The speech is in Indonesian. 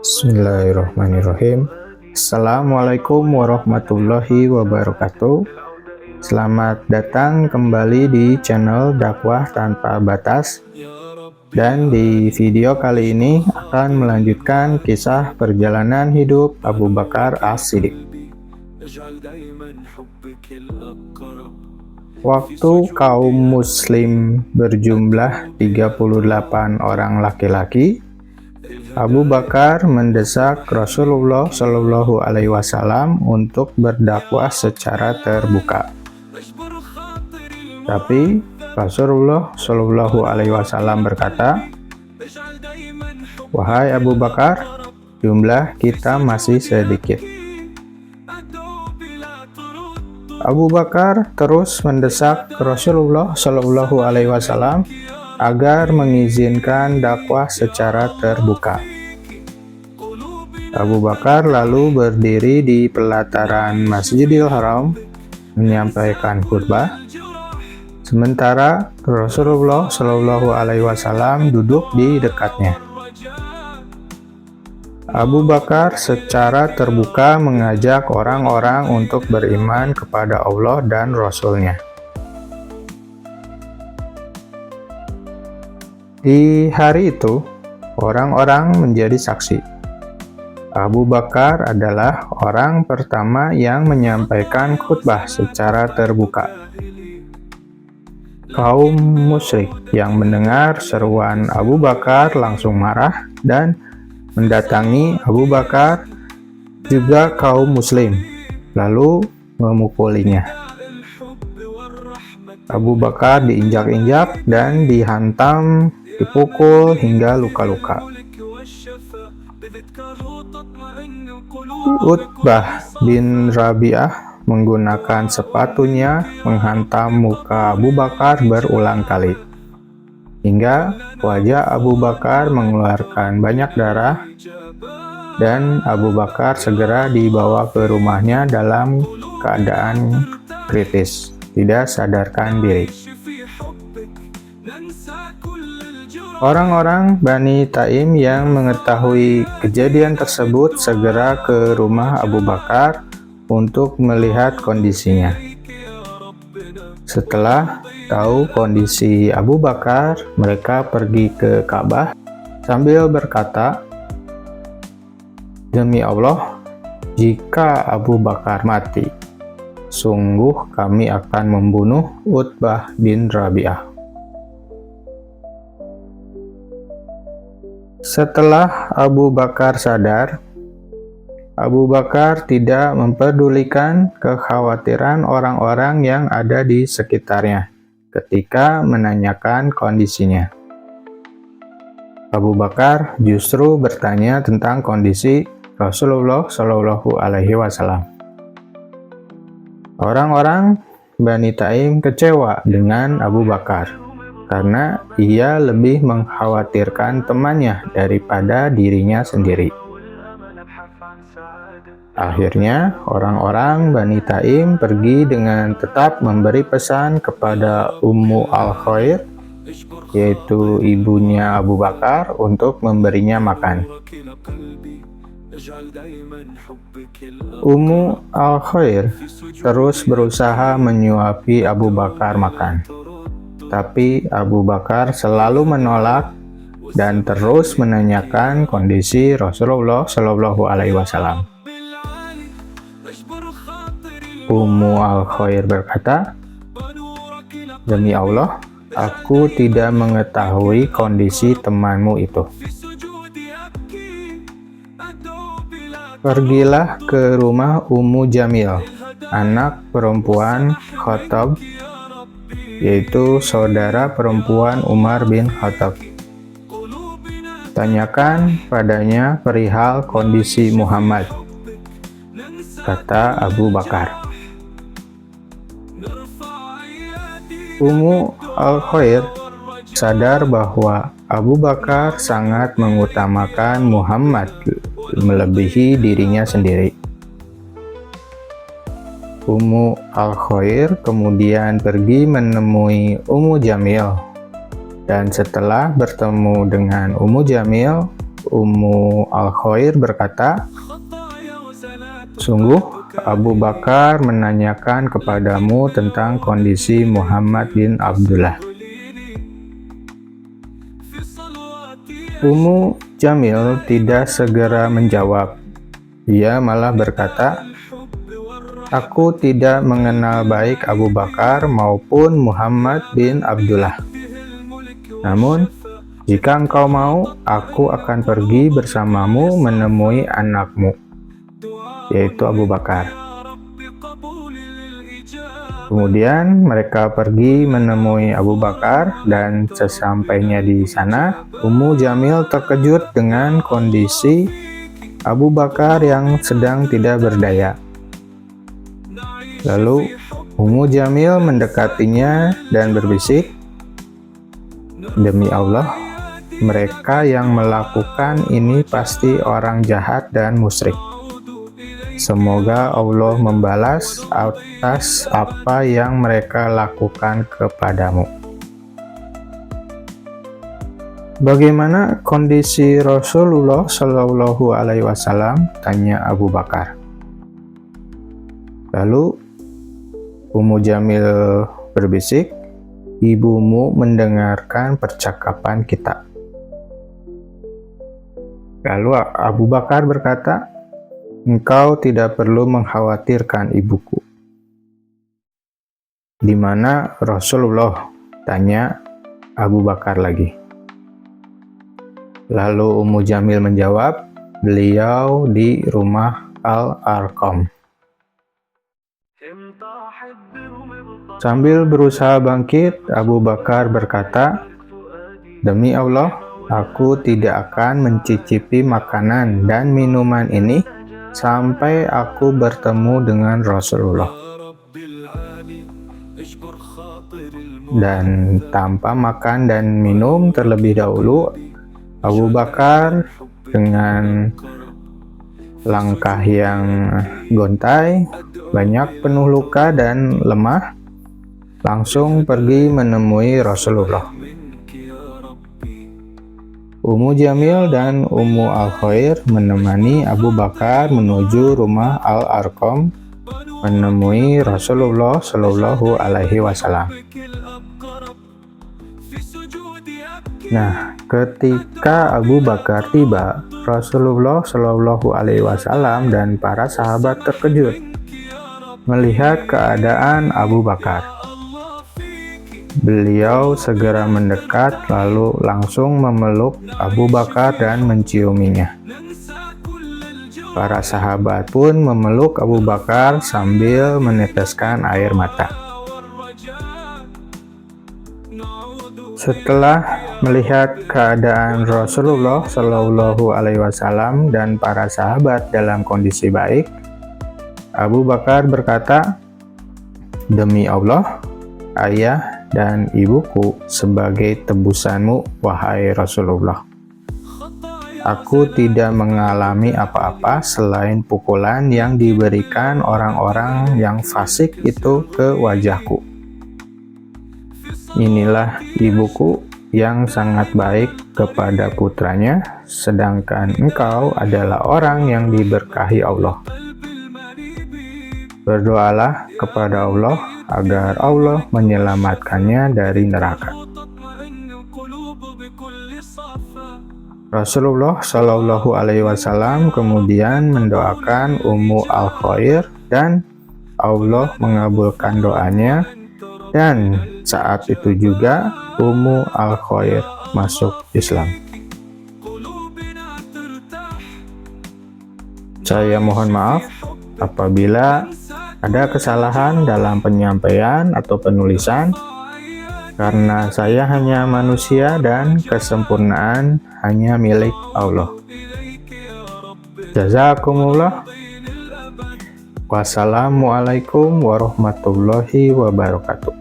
Bismillahirrahmanirrahim. Assalamualaikum warahmatullahi wabarakatuh. Selamat datang kembali di channel Dakwah Tanpa Batas. Dan di video kali ini akan melanjutkan kisah perjalanan hidup Abu Bakar As-Siddiq. Waktu kaum muslim berjumlah 38 orang laki-laki, Abu Bakar mendesak Rasulullah Shallallahu Alaihi Wasallam untuk berdakwah secara terbuka. Tapi Rasulullah Shallallahu Alaihi Wasallam berkata, "Wahai Abu Bakar, jumlah kita masih sedikit." Abu Bakar terus mendesak Rasulullah Shallallahu Alaihi Wasallam agar mengizinkan dakwah secara terbuka. Abu Bakar lalu berdiri di pelataran Masjidil Haram menyampaikan khutbah, sementara Rasulullah Shallallahu Alaihi Wasallam duduk di dekatnya. Abu Bakar secara terbuka mengajak orang-orang untuk beriman kepada Allah dan Rasul-Nya. Di hari itu, orang-orang menjadi saksi. Abu Bakar adalah orang pertama yang menyampaikan khutbah secara terbuka. Kaum musyrik yang mendengar seruan Abu Bakar langsung marah dan mendatangi Abu Bakar, juga kaum muslim, lalu memukulinya. Abu Bakar diinjak-injak dan dihantam, dipukul hingga luka-luka. Utbah bin Rabi'ah menggunakan sepatunya menghantam muka Abu Bakar berulang kali, hingga wajah Abu Bakar mengeluarkan banyak darah, dan Abu Bakar segera dibawa ke rumahnya dalam keadaan kritis, tidak sadarkan diri. Orang-orang Bani Taim yang mengetahui kejadian tersebut segera ke rumah Abu Bakar untuk melihat kondisinya. Setelah tahu kondisi Abu Bakar, mereka pergi ke Ka'bah sambil berkata, "Demi Allah, jika Abu Bakar mati, sungguh kami akan membunuh Utbah bin Rabi'ah." Setelah Abu Bakar sadar, Abu Bakar tidak mempedulikan kekhawatiran orang-orang yang ada di sekitarnya ketika menanyakan kondisinya. Abu Bakar justru bertanya tentang kondisi Rasulullah Shallallahu Alaihi Wasallam. Orang-orang Bani Taim kecewa dengan Abu Bakar karena ia lebih mengkhawatirkan temannya daripada dirinya sendiri. Akhirnya, orang-orang Bani Taim pergi dengan tetap memberi pesan kepada Ummu Al-Khair, yaitu ibunya Abu Bakar, untuk memberinya makan. Ummu Al-Khair terus berusaha menyuapi Abu Bakar makan, tapi Abu Bakar selalu menolak dan terus menanyakan kondisi Rasulullah Shallallahu Alaihi Wasallam. Ummu Al-Khair berkata, "Demi Allah, aku tidak mengetahui kondisi temanmu itu. Pergilah ke rumah Ummu Jamil, anak perempuan Khattab, yaitu saudara perempuan Umar bin Khattab. Tanyakan padanya perihal kondisi Muhammad," kata Abu Bakar. Ummu Al-Khair sadar bahwa Abu Bakar sangat mengutamakan Muhammad melebihi dirinya sendiri. Ummu Al-Khair kemudian pergi menemui Ummu Jamil Dan setelah bertemu dengan Ummu Jamil, Ummu Al-Khair berkata, "Sungguh Abu Bakar menanyakan kepadamu tentang kondisi Muhammad bin Abdullah." Ummu Jamil tidak segera menjawab. Ia malah berkata, "Aku tidak mengenal baik Abu Bakar maupun Muhammad bin Abdullah. Namun, jika engkau mau, aku akan pergi bersamamu menemui anakmu, yaitu Abu Bakar." Kemudian mereka pergi menemui Abu Bakar, dan sesampainya di sana, Ummu Jamil terkejut dengan kondisi Abu Bakar yang sedang tidak berdaya. Lalu Ummu Jamil mendekatinya dan berbisik, "Demi Allah, mereka yang melakukan ini pasti orang jahat dan musyrik. Semoga Allah membalas atas apa yang mereka lakukan kepadamu." "Bagaimana kondisi Rasulullah Shallallahu Alaihi Wasallam?" tanya Abu Bakar. Lalu Ummu Jamil berbisik, "Ibumu mendengarkan percakapan kita." Lalu Abu Bakar berkata, "Engkau tidak perlu mengkhawatirkan ibuku." "Di mana Rasulullah?" tanya Abu Bakar lagi. Lalu Ummu Jamil menjawab, "Beliau di rumah Al-Arqam." Sambil berusaha bangkit, Abu Bakar berkata, "Demi Allah, aku tidak akan mencicipi makanan dan minuman ini sampai aku bertemu dengan Rasulullah." Dan tanpa makan dan minum terlebih dahulu, Abu Bakar dengan langkah yang gontai, banyak penuh luka dan lemah, langsung pergi menemui Rasulullah. Ummu Jamil dan Ummu Al-Khair menemani Abu Bakar menuju rumah Al-Arqam menemui Rasulullah Shallallahu Alaihi Wasallam. Nah, ketika Abu Bakar tiba, Rasulullah Shallallahu Alaihi Wasallam dan para sahabat terkejut melihat keadaan Abu Bakar. Beliau segera mendekat lalu langsung memeluk Abu Bakar dan menciuminya. Para sahabat pun memeluk Abu Bakar sambil meneteskan air mata. Setelah melihat keadaan Rasulullah Shallallahu Alaihi Wasallam dan para sahabat dalam kondisi baik, Abu Bakar berkata, "Demi Allah, ayah dan ibuku sebagai tebusanmu, wahai Rasulullah. Aku tidak mengalami apa-apa selain pukulan yang diberikan orang-orang yang fasik itu ke wajahku. Inilah ibuku yang sangat baik kepada putranya, sedangkan engkau adalah orang yang diberkahi Allah. Berdoalah kepada Allah agar Allah menyelamatkannya dari neraka." Rasulullah Shallallahu Alaihi Wasallam kemudian mendoakan Ummu Al-Khair dan Allah mengabulkan doanya, dan saat itu juga Ummu Al-Khair masuk Islam. Saya mohon maaf apabila ada kesalahan dalam penyampaian atau penulisan, karena saya hanya manusia dan kesempurnaan hanya milik Allah. Jazakumullah. Wassalamualaikum warahmatullahi wabarakatuh.